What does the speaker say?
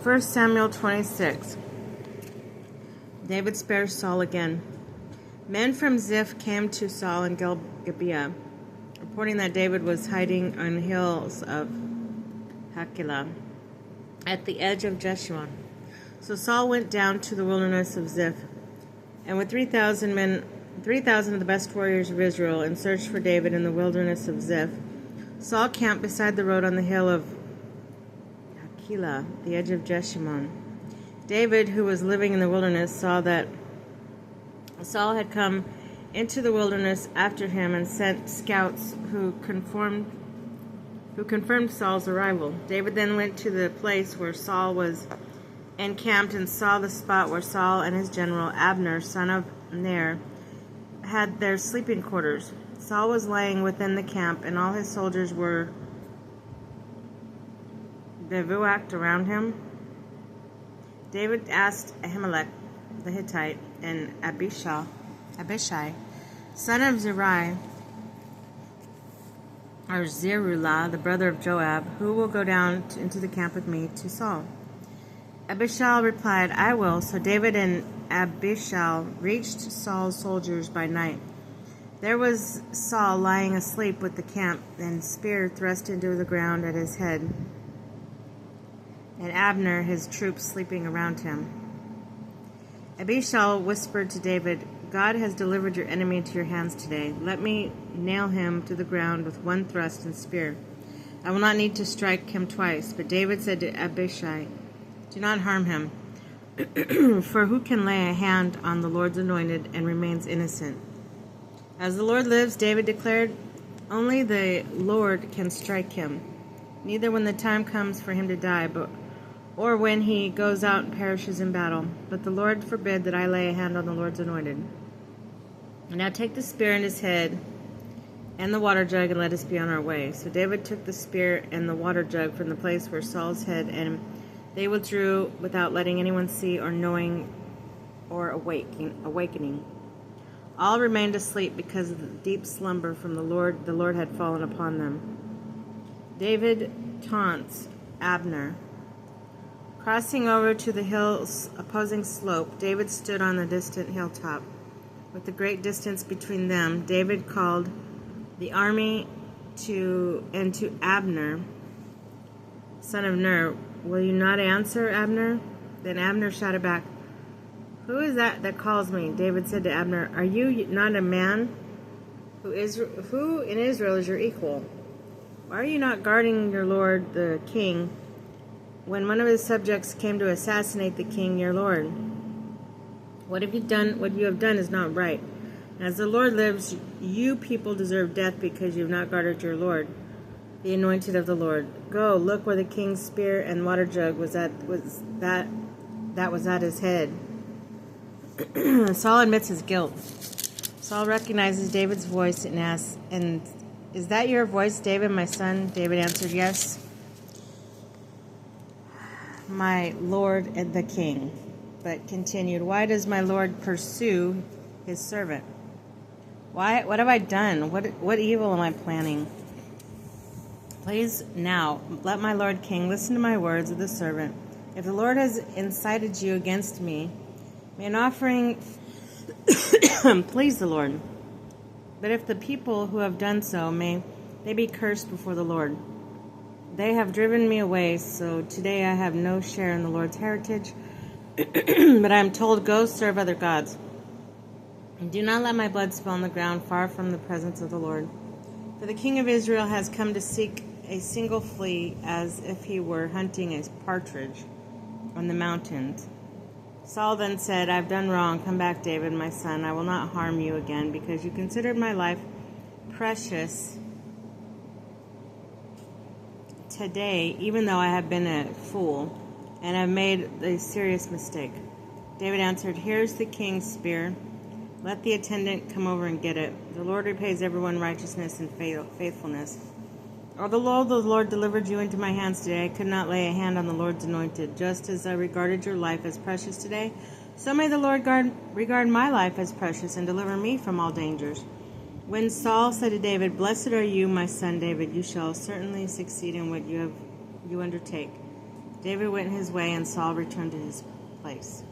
1 Samuel 26. David spares Saul again. Men from Ziph came to Saul in Gibeah, reporting that David was hiding on the hills of Hakilah at the edge of Jeshimon. So Saul went down to the wilderness of Ziph, and with 3,000 men, 3,000 of the best warriors of Israel, and searched for David in the wilderness of Ziph. Saul camped beside the road on the hill of Hakilah, the edge of Jeshimon. David, who was living in the wilderness, saw that Saul had come into the wilderness after him and sent scouts who confirmed Saul's arrival. David then went to the place where Saul was encamped and saw the spot where Saul and his general Abner, son of Ner, had their sleeping quarters. Saul was laying within the camp, and all his soldiers were bivouacked around him. David asked Ahimelech the Hittite and Abishai, son of Zeruiah, the brother of Joab, who will go down into the camp with me to Saul. Abishai replied, I will. So David and Abishai reached Saul's soldiers by night. There was Saul lying asleep with the camp and spear thrust into the ground at his head, and Abner, his troops, sleeping around him. Abishai whispered to David, God has delivered your enemy into your hands today. Let me nail him to the ground with one thrust and spear. I will not need to strike him twice. But David said to Abishai, do not harm him, for who can lay a hand on the Lord's anointed and remains innocent? As the Lord lives, David declared, only the Lord can strike him, neither when the time comes for him to die, or when he goes out and perishes in battle. But the Lord forbid that I lay a hand on the Lord's anointed. And now take the spear in his head and the water jug, and let us be on our way. So David took the spear and the water jug from the place where Saul's head, and they withdrew without letting anyone see or knowing or awakening. All remained asleep because of the deep slumber from the Lord had fallen upon them. David taunts Abner. Crossing over to the hill's opposing slope, David stood on the distant hilltop. With the great distance between them, David called the army to Abner, son of Ner, will you not answer, Abner? Then Abner shouted back, who is that calls me? David said to Abner, are you not a man? Who in Israel is your equal? Why are you not guarding your lord, the king, when one of his subjects came to assassinate the king, your lord? What you have done is not right. As the Lord lives, you people deserve death because you have not guarded your lord, the anointed of the Lord. Go, look where the king's spear and water jug was at his head. Saul admits his guilt. Saul recognizes David's voice and asks, and is that your voice, David, my son? David answered, yes, my lord and the king. But continued, why does my lord pursue his servant? What have I done? What evil am I planning? Please now, let my lord king listen to my words of the servant. If the Lord has incited you against me, may an offering please the Lord. But if the people who have done so, may they be cursed before the Lord. They have driven me away, so today I have no share in the Lord's heritage. But I am told, go serve other gods. And do not let my blood spill on the ground far from the presence of the Lord. For the king of Israel has come to seek a single flea, as if he were hunting a partridge on the mountains. Saul then said, I have done wrong. Come back, David, my son. I will not harm you again, because you considered my life precious today, even though I have been a fool and have made a serious mistake. David answered, here's the king's spear. Let the attendant come over and get it. The Lord repays everyone righteousness and faithfulness. Although the Lord delivered you into my hands today, I could not lay a hand on the Lord's anointed. Just as I regarded your life as precious today, so may the Lord regard my life as precious and deliver me from all dangers. When Saul said to David, blessed are you, my son David, you shall certainly succeed in what you undertake. David went his way, and Saul returned to his place.